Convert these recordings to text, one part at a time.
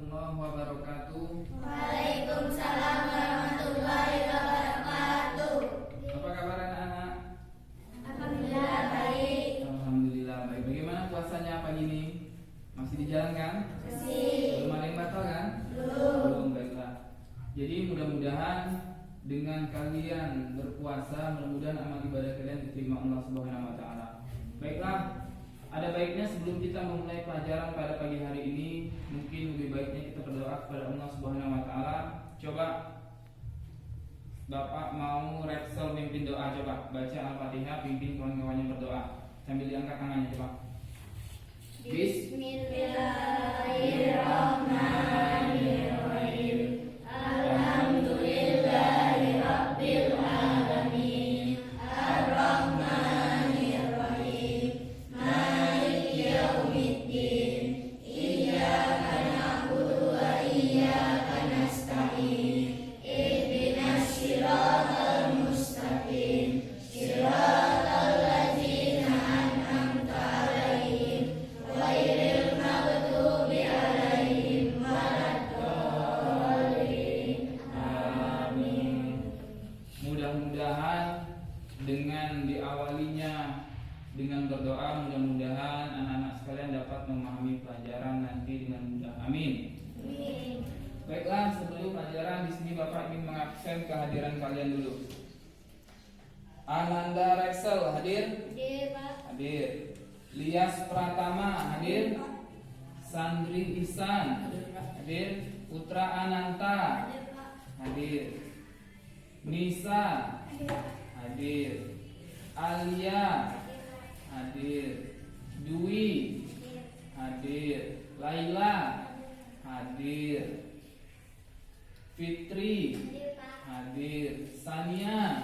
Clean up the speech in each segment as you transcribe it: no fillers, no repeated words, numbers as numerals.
warahmatullahi wabarakatuh. Waalaikumsalam warahmatullahi wabarakatuh. Apa kabar anak-anak? Alhamdulillah baik. Alhamdulillah baik. Bagaimana puasanya pagi ini? Masih dijalankan? Masih. Belum ada yang batal kan? Belum. Baiklah. Jadi mudah-mudahan dengan kalian berpuasa, mudah-mudahan amal ibadah kalian diterima Allah Subhanahu wa taala. Baiklah. Ada baiknya sebelum kita memulai pelajaran pada pagi hari ini, mungkin lebih baiknya kita berdoa kepada Allah Subhanahu wa taala. Coba Bapak mau Rexel pimpin doa, coba baca Al-Fatihah, pimpin kawan-kawannya berdoa sambil diangkat tangannya, coba. Bismillahirrahmanirrahim. Alhamdulillahirabbil alamin. Arrahmanirrahim. Maliki yaumiddin. Iyyaka na'budu wa iyyaka nasta'in. Ihdinas siratal mustaqim. Siratal ladzina an'amta 'alaihim ghairil maghdubi 'alaihim waladdallin. Amin. Mudah-mudahan dengan diawalinya dengan berdoa, mudah-mudahan anak-anak sekalian dapat memahami pelajaran nanti dengan mudah. Amin. Amin. Baiklah, sebelum pelajaran di sini Bapak ingin mengabsen kehadiran kalian dulu. Ananda Rexel hadir? Hadir, Pak. Hadir. Lias Pratama hadir? Sandri Ihsan hadir? Putra Ananta Hadir, Pak. hadir. Nisa hadir. Alia hadir. Dwi hadir. Laila hadir. Fitri Hadir, Pak. hadir. Sania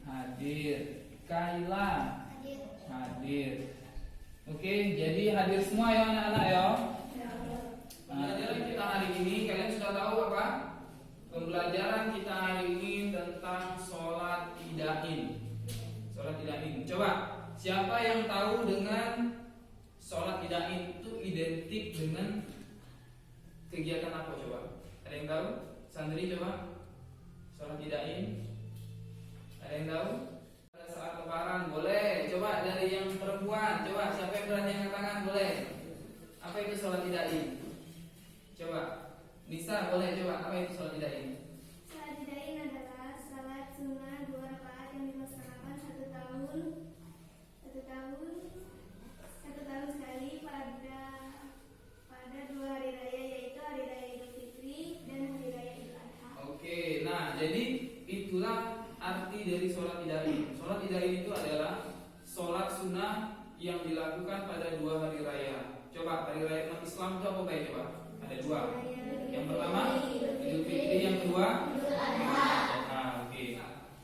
hadir. Kaila Hadir. hadir. Oke, jadi hadir semua ya anak-anak ya. Pembelajaran kita hari ini kalian sudah tahu apa? Pembelajaran kita hari ini tentang sholat idain. Sholat idain. Coba, siapa yang tahu dengan sholat idain itu identik dengan kegiatan apa? Coba, ada yang tahu? Sandri coba. Sholat idain. Ada yang tahu? Pada saat lebaran boleh. Coba dari yang perempuan. Coba siapa yang berani angkat tangan boleh. Apa itu sholat idain? Coba. Nisa boleh coba. Apa itu sholat idain? Salat idain adalah salat sunnah 2 rakaat yang dilaksanakan satu tahun sekali pada 2 hari raya, yaitu hari raya Idul Fitri dan hari raya Idul Adha. Oke, nah jadi itulah arti dari sholat idain. Sholat idain itu adalah sholat sunnah yang dilakukan pada 2 hari raya. Coba hari raya umat Islam itu apa baik coba? Ada 2. Yang pertama Idul Fitri, yang kedua Idul Adha. Oke.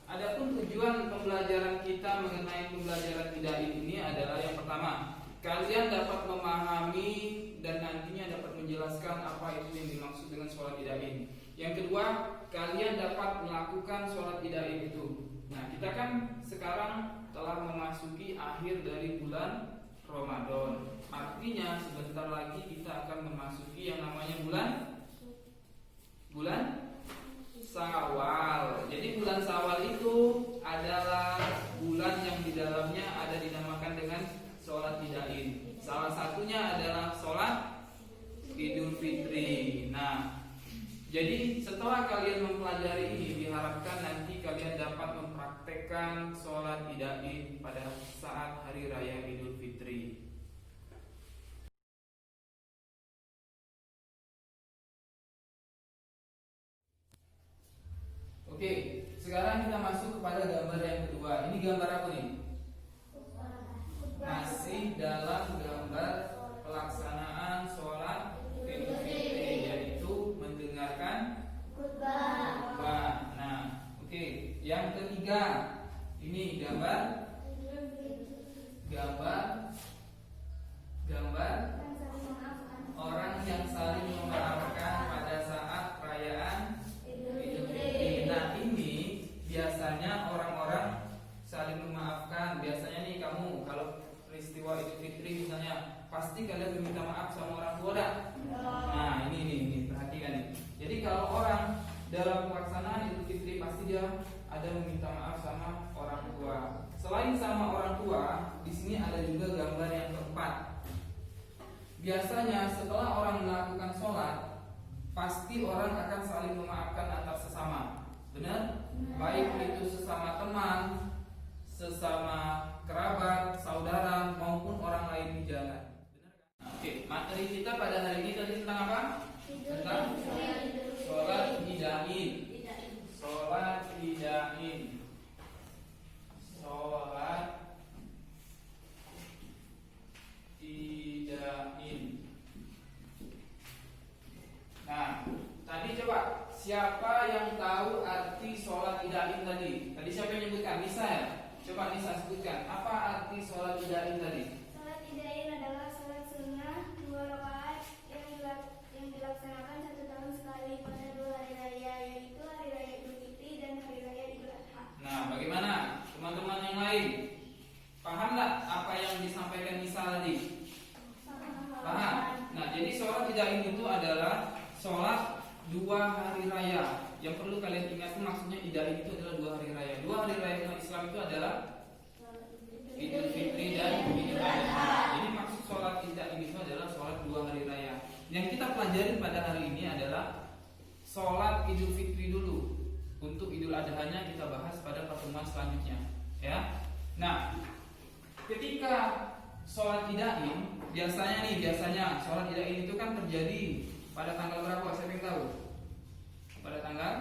Adapun tujuan pembelajaran kita mengenai pembelajaran idain ini adalah yang pertama, kalian dapat memahami dan nantinya dapat menjelaskan apa itu yang dimaksud dengan sholat idain. Yang kedua, kalian dapat melakukan sholat idain itu. Nah, kita kan sekarang telah memasuki akhir dari bulan Ramadan. Artinya sebentar lagi kita akan memasuki yang namanya bulan Syawal. Jadi bulan Syawal itu adalah bulan yang di dalamnya ada dinamakan dengan sholat idain. Salah satunya adalah sholat Idul Fitri. Nah, jadi setelah kalian mempelajari ini, diharapkan nanti kalian dapat mempraktekkan sholat idain pada saat hari raya Idul Fitri. Oke, sekarang kita masuk kepada gambar yang kedua. Ini gambar apa nih? Masih dalam gambar pelaksanaan sholat Idul Fitri, yaitu mendengarkan khutbah. Nah, oke. Yang ketiga, ini gambar orang yang saling memaafkan pada saat perayaan Idul Fitri. Nah, ini biasanya orang-orang saling memaafkan. Biasanya nih kamu kalau peristiwa Idul Fitri misalnya, pasti kalian meminta maaf sama orang tua dah. Nah, ini dia ada meminta maaf sama orang tua. Selain sama orang tua, di sini ada juga gambar yang keempat. Biasanya setelah orang melakukan sholat, pasti orang akan saling memaafkan antar sesama. Benar? Baik itu sesama teman, sesama kerabat, saudara, maupun orang lain di jalan. Benar kan? Oke, materi kita pada hari ini tadi tentang apa? Tentang sholat idain. Sholat idain. Sholat idain. Nah, tadi coba siapa yang tahu arti sholat idain tadi? Tadi siapa yang menyebutkan? Nisa ya? Coba Nisa sebutkan. Apa arti sholat idain tadi? Salat idain adalah salat sunnah 2 rakaat yang dilaksanakan 1 tahun sekali pada 2 hari raya, yaitu hari raya Idul Fitri dan hari raya Idul Adha. Nah, bagaimana teman-teman yang lain? Paham nggak apa yang disampaikan Nisa tadi? Paham? Nah, jadi sholat idain itu adalah sholat 2 hari raya. Yang perlu kalian ingat maksudnya idain itu adalah 2 hari raya. 2 hari raya umat Islam itu adalah Idul Fitri dan Idul Adha. Jadi maksud sholat idain itu adalah sholat 2 hari raya. Yang kita pelajarin pada hari ini adalah sholat Idul Fitri dulu. Untuk Idul Adha-nya kita bahas pada pertemuan selanjutnya, ya. Nah, ketika sholat idain, biasanya sholat idain itu kan terjadi pada tanggal berapa? Siapa yang tahu? Pada tanggal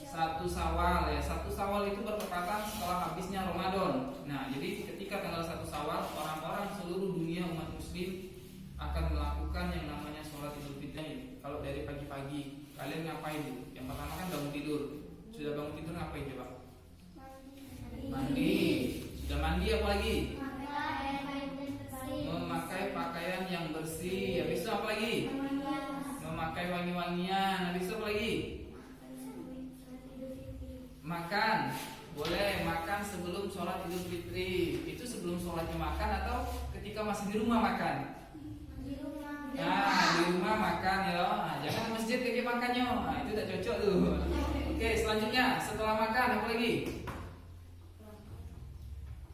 1 Syawal ya. 1 Syawal itu bertepatan setelah habisnya Ramadan. Nah, jadi ketika tanggal 1 Syawal, orang-orang seluruh dunia umat muslim akan melakukan yang namanya sholat Idul Fitri. Kalau dari pagi-pagi kalian ngapain dulu? Yang pertama kan bangun tidur. Sudah bangun tidur ngapain coba? Mandi. Sudah mandi apa lagi? Memakai pakaian yang bersih. Habis itu apa lagi? Memakai wangi-wangian. Habis itu apa lagi? Makan. Boleh makan sebelum sholat Idul Fitri. Itu sebelum sholatnya makan atau ketika masih di rumah makan? Nah, di rumah makan ya. Nah, jangan ke masjid kayak makannya. Nah, itu tak cocok tuh. Oke, selanjutnya setelah makan apa lagi?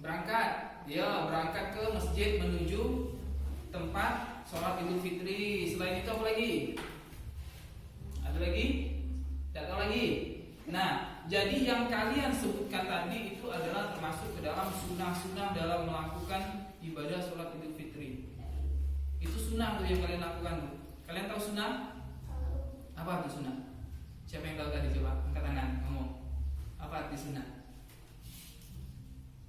Berangkat. Ya, berangkat ke masjid menuju tempat sholat Idul Fitri. Selain itu apa lagi? Ada lagi? Tidak tahu lagi. Nah, jadi yang kalian sebutkan tadi itu adalah termasuk ke dalam sunnah-sunnah dalam melakukan ibadah sholat Idul Fitri. Itu sunnah tuh yang kalian lakukan tuh. Kalian tahu sunnah? Apa arti sunnah? Siapa yang tahu tadi? Coba angkat tangan, ngomong. Apa arti sunnah?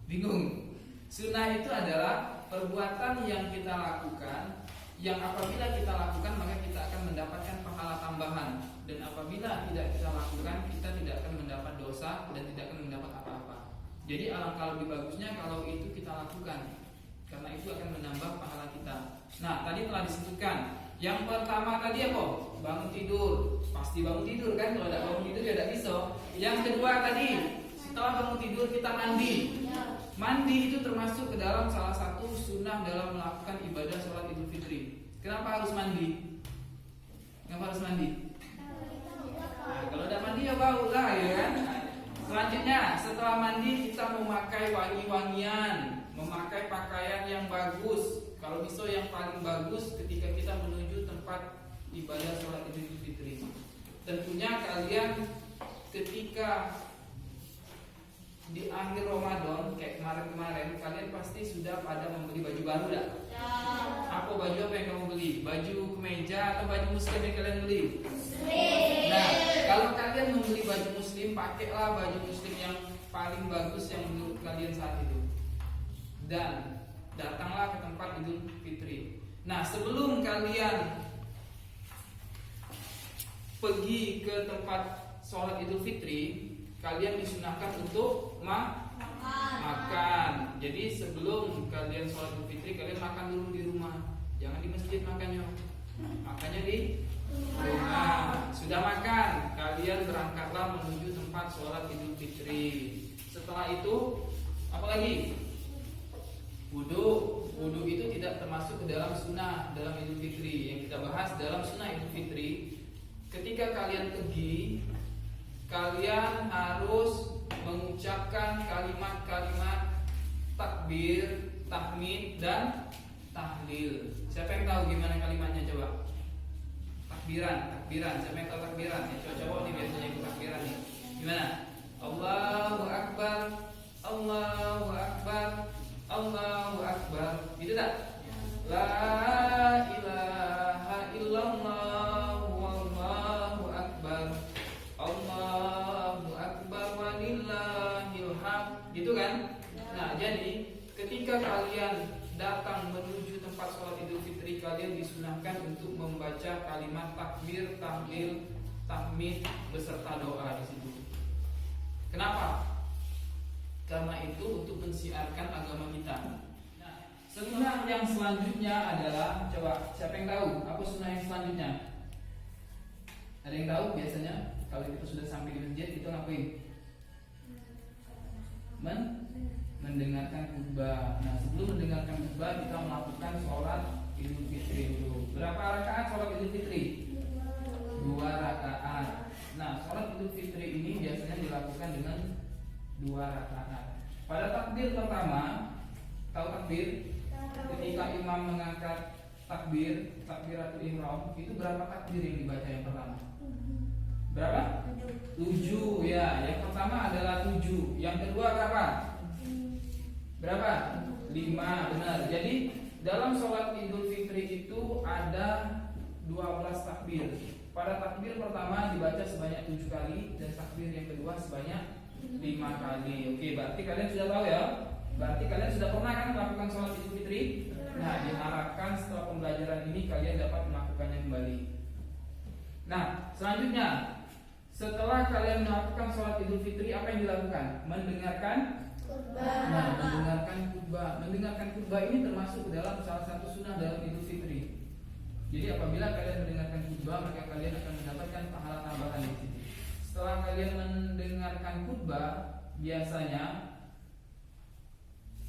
Bingung? Sunnah itu adalah perbuatan yang kita lakukan, yang apabila kita lakukan maka kita akan mendapatkan pahala tambahan, dan apabila tidak kita lakukan kita tidak akan mendapat dosa dan tidak akan mendapat apa-apa. Jadi alangkah lebih bagusnya kalau itu kita lakukan, karena itu akan menambah pahala kita. Nah, tadi telah disebutkan. Yang pertama tadi apa? Bangun tidur. Pasti bangun tidur kan? Kalau tidak bangun tidur ya tidak bisa. Yang kedua tadi, setelah bangun tidur kita mandi. Mandi itu termasuk ke dalam salah satu sunnah dalam melakukan ibadah sholat Idul Fitri. Kenapa harus mandi? Kenapa harus mandi? Nah, kalau tidak mandi ya bau lah ya kan. Selanjutnya setelah mandi kita memakai wangi-wangian, memakai pakaian yang bagus. Kalau bisa yang paling bagus ketika kita menuju tempat ibadah sholat Idul Fitri. Tentunya kalian ketika di akhir Ramadan kayak kemarin-kemarin kalian pasti sudah pada membeli baju baru dah. Ya. Apa baju apa yang kamu beli? Baju kemeja atau baju muslim yang kalian beli? Muslim. Nah, kalau kalian membeli baju muslim, pakailah baju muslim yang paling bagus yang menurut kalian saat itu. Dan datanglah ke tempat Idul Fitri. Nah, sebelum kalian pergi ke tempat sholat Idul Fitri, kalian disunahkan untuk makan. Jadi sebelum kalian sholat Idul Fitri, kalian makan dulu di rumah. Jangan di masjid makannya. Makannya di rumah. Sudah makan, kalian berangkatlah menuju tempat sholat Idul Fitri. Setelah itu, apa lagi? Wudu. Wudu itu tidak termasuk ke dalam sunnah dalam Idul Fitri. Yang kita bahas dalam sunnah Idul Fitri, ketika kalian pergi kalian harus mengucapkan kalimat-kalimat takbir, tahmid, dan tahlil. Siapa yang tahu gimana kalimatnya coba? Takbiran. Siapa yang tahu takbiran? Ya, coba nih biasanya ikut takbiran nih. Gimana? Allahu Akbar, Allahu Akbar, Allahu Akbar. Gitu tak? La ilaha illallah, wallahu akbar, Allahu akbar, walillahil hamd. Gitu kan? Nah, jadi ketika kalian datang menuju tempat sholat Idul Fitri, kalian disunahkan untuk membaca kalimat takbir, tahlil, tahmid beserta doa di situ. Kenapa? Karena itu untuk mensiarkan agama kita. Nah, sunnah yang selanjutnya adalah, coba siapa yang tahu apa sunnah yang selanjutnya? Ada yang tahu biasanya kalau kita sudah sampai di masjid itu ngapain? Mendengarkan khutbah. Nah, sebelum mendengarkan khutbah kita melakukan sholat Idul Fitri dulu. Berapa rakaat sholat Idul Fitri? 2 rakaat. Nah, sholat Idul Fitri ini biasanya dilakukan dengan 2 rakaat. Pada takbir pertama, tahu takbir? Ketika imam mengangkat takbir, takbiratul ihram, itu berapa takbir yang dibaca yang pertama? Berapa? 7 ya. Yang pertama adalah 7. Yang kedua berapa? Berapa? 5, benar. Jadi dalam sholat Idul Fitri itu ada 12 takbir. Pada takbir pertama dibaca sebanyak 7 kali dan takbir yang kedua sebanyak 5 kali. Oke, berarti kalian sudah tahu ya. Berarti kalian sudah pernah kan melakukan sholat Idul Fitri? Nah, diharapkan setelah pembelajaran ini kalian dapat melakukannya kembali. Nah, selanjutnya setelah kalian melakukan sholat Idul Fitri, apa yang dilakukan? Mendengarkan khutbah. Nah, mendengarkan khutbah. Mendengarkan khutbah ini termasuk dalam salah satu sunnah dalam Idul Fitri. Jadi apabila kalian mendengarkan khutbah, maka kalian akan mendapatkan pahala tambahan di situ. Setelah kalian mendengarkan khutbah, biasanya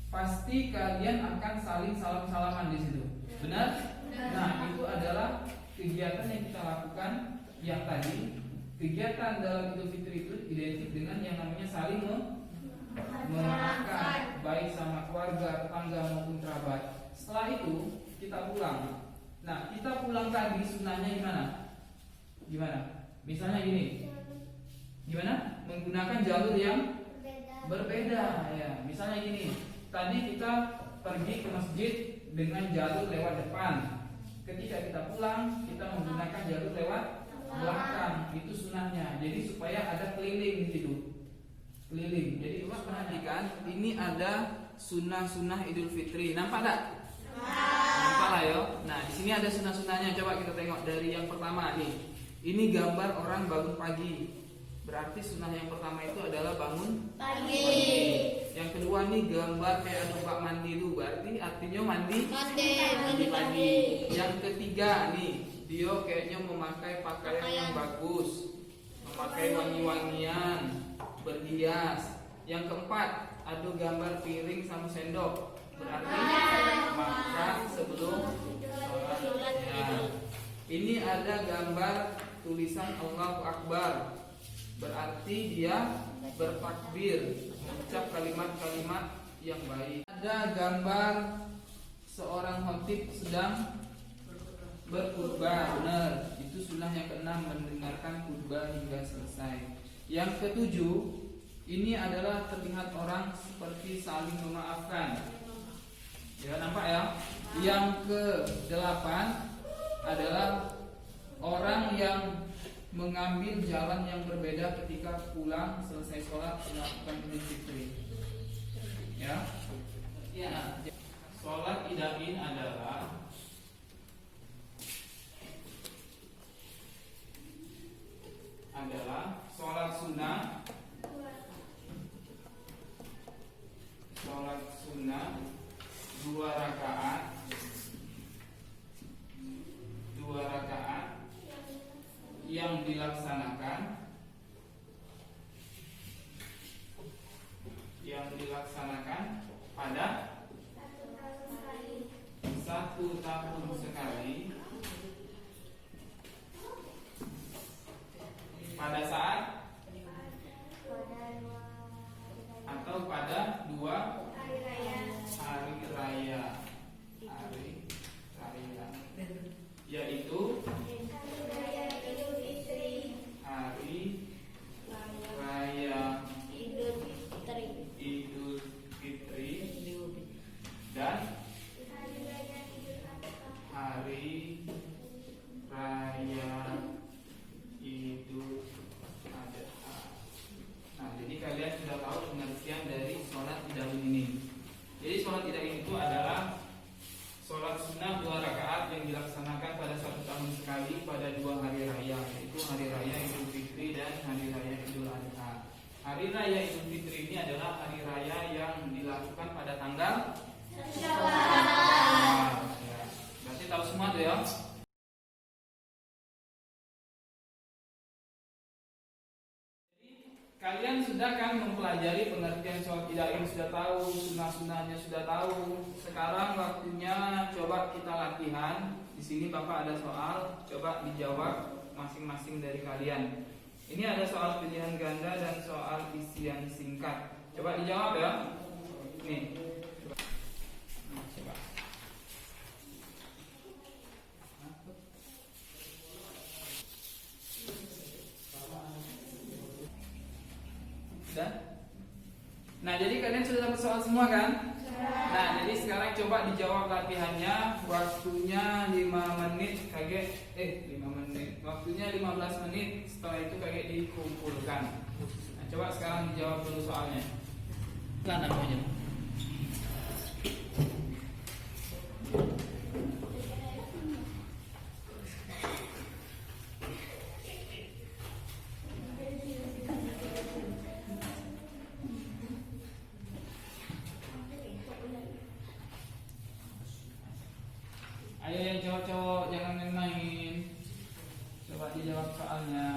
pasti kalian akan saling salam-salaman di situ. Benar? Nah, itu adalah kegiatan yang kita lakukan yang tadi. Kegiatan dalam Idul Fitri itu identik dengan yang namanya saling memaafkan, baik sama keluarga, tetangga maupun kerabat. Setelah itu kita pulang. Nah, kita pulang tadi sunnahnya gimana? Misalnya gini. Gimana? Menggunakan jalur yang berbeda ya. Misalnya gini. Tadi kita pergi ke masjid dengan jalur lewat depan. Ketika kita pulang, kita menggunakan jalur lewat belakang. Itu sunnahnya. Jadi supaya ada keliling di situ. Keliling. Jadi Mas perhatikan, ini ada sunnah-sunnah Idul Fitri. Nampak tak? Nampak lah yo. Nah, di sini ada sunnah-sunnahnya. Coba kita tengok dari yang pertama nih. Ini gambar orang bangun pagi. Berarti sunnah yang pertama itu adalah bangun pagi. Yang kedua nih gambar kayak ada bak mandi dulu. Berarti artinya mandi pagi. Yang ketiga nih, dia kayaknya memakai pakaian yang bagus, memakai wangi-wangian, berhias. Yang keempat, ada gambar piring sama sendok. Berarti makan sebelum sholat. Ya. Ini ada gambar tulisan Allahu Akbar. Berarti dia bertakbir, mengucap kalimat-kalimat yang baik. Ada gambar seorang khatib sedang berkhutbah. Benar, itu sunnah yang keenam, mendengarkan khutbah hingga selesai. Yang ketujuh, ini adalah terlihat orang seperti saling memaafkan. Ya, nampak ya? Yang ke-8 adalah orang yang mengambil jalan yang berbeda ketika pulang selesai sholat melakukan Idul Fitri. Ya, sholat idain adalah sholat sunnah, sholat sunnah 2 rakaat yang dilaksanakan pada 1 tahun sekali pada saat Jadi sholat idain itu adalah sholat sunnah 2 rakaat yang dilaksanakan pada 1 tahun sekali pada 2 hari raya, yaitu hari raya Idul Fitri dan hari raya Idul Adha. Hari raya Idul Fitri ini adalah hari raya yang dilakukan pada tanggal Syawal. Ya. Berarti tahu semua tuh ya. Kalian sudah kan mempelajari pengertian sholat idain, sudah tahu sunnah-sunnahnya, sudah tahu. Sekarang waktunya coba kita latihan. Di sini Bapak ada soal, coba dijawab masing-masing dari kalian. Ini ada soal pilihan ganda dan soal isian singkat. Coba dijawab ya. Nih. Coba. Nah, jadi kalian sudah dapat soal semua kan? Nah, jadi sekarang coba dijawab latihannya. Waktunya 5 menit, 5 menit. Waktunya 15 menit. Setelah itu dikumpulkan. Nah, coba sekarang dijawab dulu soalnya. Kan namanya. Ayo yang cowok-cowok jangan main-main. Coba dijawab soalnya.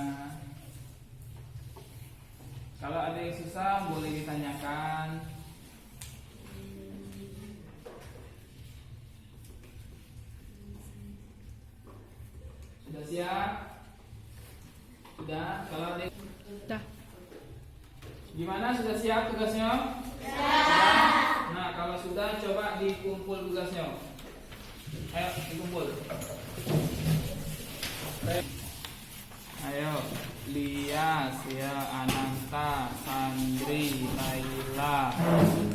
Kalau ada yang susah boleh ditanyakan. Sudah siap? Sudah? Kalau ada Sudah. Gimana, sudah siap tugasnya? Sudah. Nah, kalau sudah coba dikumpul tugasnya. Ayo dikumpul. Ayo, Lia, Sia, Ananta, Sandri, Laila,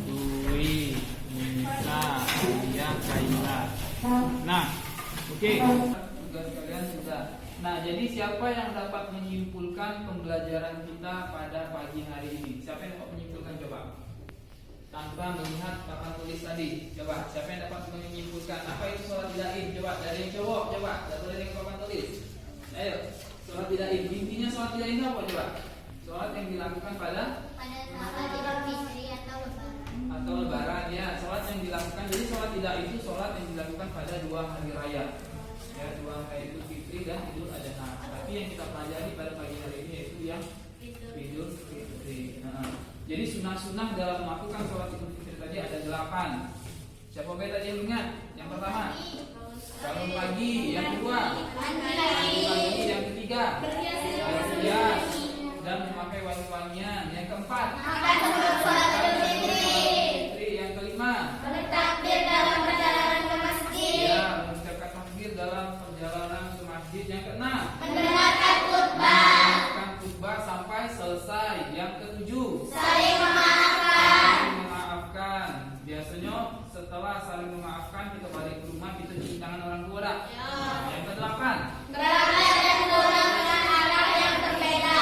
Dwi, Nisa, Lia, Kaila. Nah, oke. Tugas kalian sudah. Nah, jadi siapa yang dapat menyimpulkan pembelajaran kita pada pagi hari ini? Siapa yang dapat menyimpulkan coba? Tanpa melihat papan tulis tadi. Coba, siapa yang dapat menyimpulkan apa itu sholat idain? Coba, dari yang cowok, coba, dari yang papan tulis. Ayo, sholat idain. Intinya sholat idain itu apa coba? Sholat yang dilakukan pada Idul Fitri atau lebaran ya. Sholat yang dilakukan. Jadi sholat idain itu sholat yang dilakukan pada 2 hari raya. Ya, 2 hari Idul Fitri dan Idul Adha. Tapi yang kita pelajari pada pagi hari ini yaitu yang Idul Fitri. Jadi sunnah-sunnah dalam melakukan sholat Idul Fitri tadi ada 8. Siapa tadi yang ingat? Yang pertama, bangun pagi. Yang kedua, mandi pagi. Yang ketiga, berhias dan memakai wangi-wangian. Yang keempat, sholat Idul Fitri. Yang kelima, Bertakbir dalam perjalanan ke masjid. ya, mengucapkan takbir dalam perjalanan ke masjid. Yang keenam, Mendengarkan khutbah. mendengarkan khutbah sampai selesai. Yang ketujuh, Saling memaafkan. saling memaafkan. Biasanya setelah saling memaafkan kita balik ke rumah, kita cuci tangan orang tua dah. Yang kedelapan, Berangkat dan pulang dengan arah yang berbeda.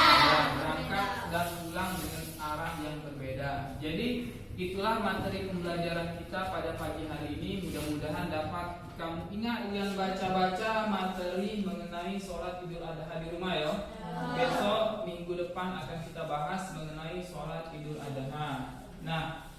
berangkat dan pulang dengan arah yang berbeda. Jadi itulah materi pembelajaran kita pada pagi hari ini. Mudah-mudahan dapat kamu ingat yang baca-baca materi mengenai sholat Idul Adha di rumah ya. Besok minggu depan akan kita bahas mengenai sholat Idul Adha. Nah,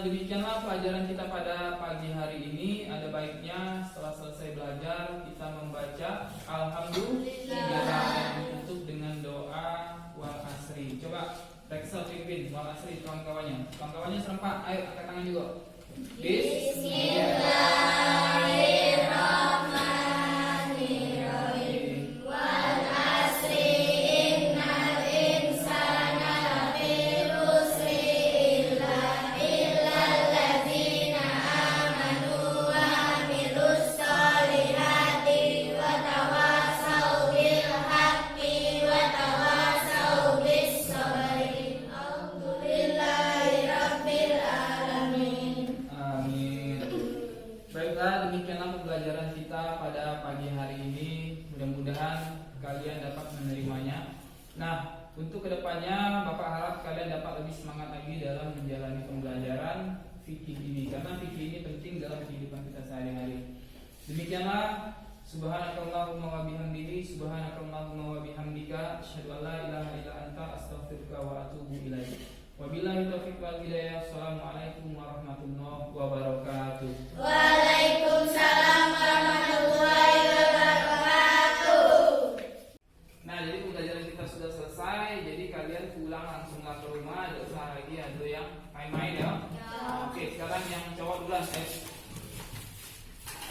demikianlah pelajaran kita pada pagi hari ini. Ada baiknya setelah selesai belajar kita membaca Alhamdulillah dan ditutup dengan doa wal asri. Coba Rexel pimpin wal asri kawan-kawannya. Kawan-kawannya serempak. Ayo angkat tangan juga. Bismillahirrahmanirrahim. Wal asri innal insana lafi khusri illal ladzina amanu wa amilus solihati wa tawasau bil haqqi wa tawasau bis sabri. Alhamdulillahi rabbil alamin. Amin. Baiklah, demikianlah pembelajaran kita pada pagi hari ini. Mudah-mudahan kalian dapat menerimanya. Nah, untuk kedepannya Bapak harap kalian dapat lebih semangat lagi dalam menjalani pembelajaran. fikih ini, karena fikih ini penting dalam kehidupan kita sehari-hari. Demikianlah, subhanakallahumma wa bihamdihi, subhanakallahumma wa bihamdika, asyhadu an la ilaha illa anta, astaghfiruka wa atubu ilaik. Wabillahi taufiq wal hidayah. Assalamualaikum warahmatullahi wabarakatuh. Waalaikumsalam warahmatullahi wabarakatuh. Nah, jadi pembelajaran kita sudah selesai. Jadi kalian pulang langsunglah ke rumah, tidak usah lagi ada yang main-main ya. Oke, sekarang yang cowok duluan.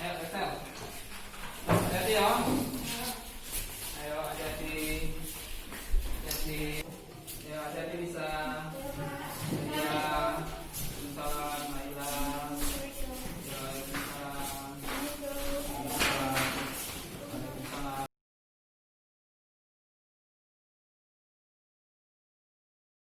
Ayo, Excel. Hati-hati ya. Ayo, hati-hati. Hati-hati. Ya, hati-hati bisa